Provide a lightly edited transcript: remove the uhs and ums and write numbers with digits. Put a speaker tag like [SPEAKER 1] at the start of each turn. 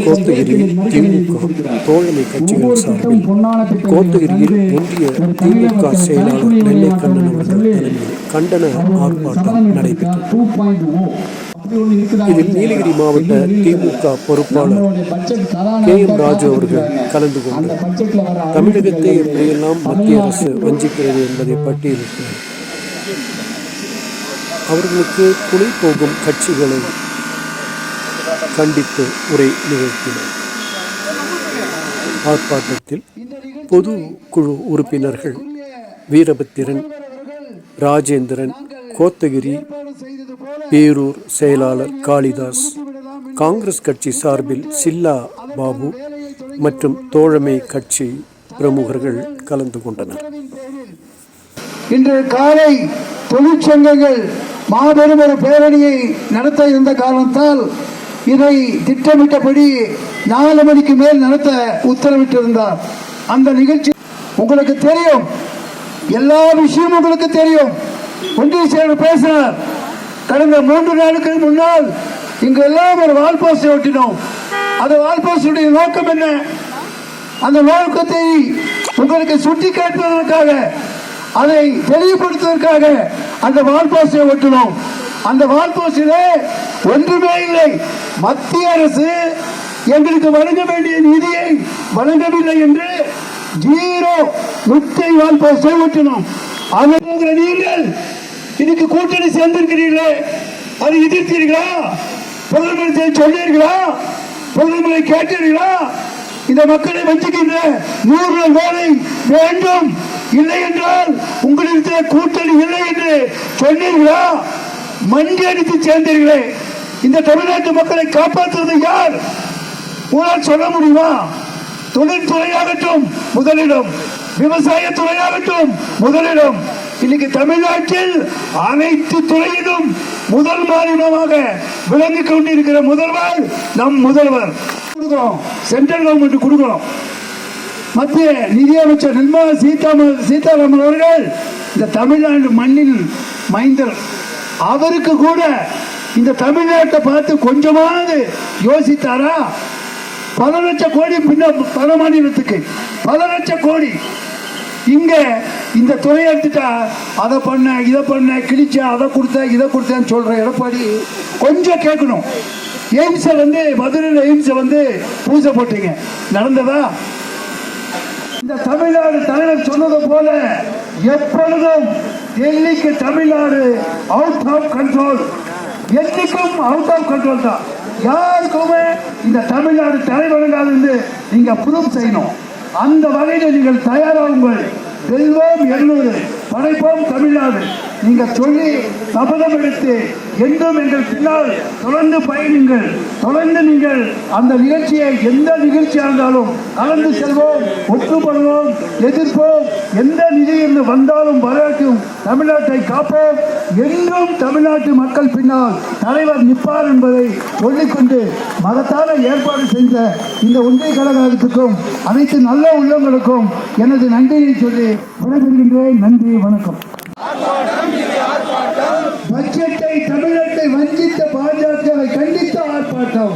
[SPEAKER 1] கோத்தகிரி திமுக தோழமை கட்சிகள் சார்பில் கோத்தகிரியில் ஒன்றிய திமுக செயலாளர் நெல்லை கண்ணன் அவர்கள் தலைமையில் கண்டன ஆர்ப்பாட்டம் நடைபெற்றது. இதில் நீலகிரி மாவட்ட திமுக பொறுப்பாளர் KM ராஜு அவர்கள் கலந்து கொண்டு தமிழகத்தை எப்படியெல்லாம் மத்திய அரசு வஞ்சிக்கிறது என்பதை பட்டியலிட்டு அவர்களுக்கு துணை போகும் கட்சிகளை கண்டித்து உரை நிகழ்த்தினர். ஆர்ப்பாட்டத்தில் பொது குழு உறுப்பினர்கள் வீரபத்திரன், ராஜேந்திரன், கோத்தகிரி பேரூர் செயலாளர் காளிதாஸ், காங்கிரஸ் கட்சி சார்பில் சில்லா பாபு மற்றும் தோழமை கட்சி பிரமுகர்கள் கலந்து கொண்டனர்.
[SPEAKER 2] இன்று காலை தொழிற்சங்கங்கள் மாபெரும் ஒரு பேரணியை நடத்த இருந்த காரணத்தால் இதை திட்டமிட்டபடி 4 மணிக்கு மேல் நடத்த உத்தரவிட்டிருந்தார். அந்த நிகழ்ச்சி உங்களுக்கு தெரியும், எல்லா விஷயமும் உங்களுக்கு தெரியும். ஒன்றிய செயலர் பேசினார். கடந்த 3 நாட்களுக்கு முன்னால் இங்கு எல்லாம் ஒரு வால் போஸ்டை ஒட்டினோம். அந்த வால் போஸ்டுடைய நோக்கம் என்ன? அந்த நோக்கத்தை உங்களுக்கு சுட்டி காட்டுவதற்காக, அதை தெளிவுபடுத்துவதற்காக அந்த வால் போஸ்டை ஒட்டினோம். அந்த வால் போஸ்டிலே ஒன்றுமே இல்லை. மத்திய அரசு எங்களுக்கு வழங்க வேண்டிய நிதியை வழங்கவில்லை என்று 0 முட்டை வால் போஸ்டை ஒட்டினோம். அவங்க நீங்கள் இதுக்கு கூட்டணி சேர்ந்திருக்கிறீர்களே, அதை எதிர்த்தீர்களா? பிரதமரை சொன்னீர்களா? பிரதமரை கேட்டீர்களா? இந்த மக்களை வச்சுக்கின்ற 100 நாள் வேலை வேண்டும், இல்லை என்றால் உங்களுக்கு கூட்டணி இல்லை என்று சொன்னீர்களா? மண்டி அடித்து சேர்ந்தீர்களே. இந்த தமிழ்நாட்டு மக்களை காப்பாற்றுவது யார்? உங்களால் சொல்ல முடியுமா? தொழில்துறையாகட்டும் முதலிடம், விவசாய துறையாகட்டும் முதலிடம். இன்னைக்கு தமிழ்நாட்டில் அனைத்து துறையிலும் முதல் மாநிலமாக விளங்கிக் கொண்டிருக்கிற முதல்வர் நம் முதல்வர். சென்ட்ரல் கவர்மெண்ட் கொடுக்கிறோம். மத்திய நிதியமைச்சர் நிர்மலா சீதாராமன் அவர்கள் இந்த தமிழ்நாடு மண்ணில் மைந்தர். அவருக்கு கூட இந்த தமிழ்நாட்டை பார்த்து கொஞ்சமாவது யோசித்தாரா? பல லட்சம் கோடி பல மாநிலத்துக்கு பல லட்சம் கோடி. இங்க இந்த துறையை எடுத்துட்டா அதை பண்ண இதை பண்ண கிழிச்ச அதை கொடுத்த இதை கொடுத்தேன்னு சொல்ற எடப்பாடி கொஞ்சம் கேட்கணும். எய்ம்ஸை மதுரையில் எய்ம்ஸை பூஜை போட்டீங்க, நடந்ததா? இந்த தமிழ்நாடு தலைவர் சொன்னது போல எப்பொழுதும் டெல்லிக்கு தமிழ்நாடு அவுட் ஆஃப் கண்ட்ரோல், என்னைக்கும் அவுட் ஆஃப் கண்ட்ரோல் தான். யாருக்குமே இந்த தமிழ்நாடு தலைவர்களால் நீங்க ப்ரூவ் செய்யணும். அந்த வகையில் நீங்கள் தயாராகுங்கள். வெல்வோம் 700, படைப்போம் தமிழ்நாடு நீங்க சொல்லி சபதம் எடுத்து என்றும் எங்கள் பின்னால் தொடர்ந்து பயணிங்கள். தொடர்ந்து நீங்கள் அந்த நிகழ்ச்சியை, எந்த நிகழ்ச்சியாக இருந்தாலும் கலந்து செல்வோம், ஒற்றுப்படுவோம், எதிர்ப்போம். எந்த நிதியில் வந்தாலும் வரவேற்கும் தமிழ்நாட்டை காப்போம். என்றும் தமிழ்நாட்டு மக்கள் பின்னால் தலைவர் நிற்பார் என்பதை சொல்லிக்கொண்டு மகத்தான ஏற்பாடு செய்த இந்த ஒன்றிய கழகத்துக்கும் அனைத்து நல்ல உள்ளங்களுக்கும் எனது நன்றியை சொல்லி விடைபெறுகின்றேன். நன்றி, வணக்கம். பட்ஜெட்டை தமிழகத்தை வஞ்சித்த பாஜகவை கண்டித்த ஆர்ப்பாட்டம்.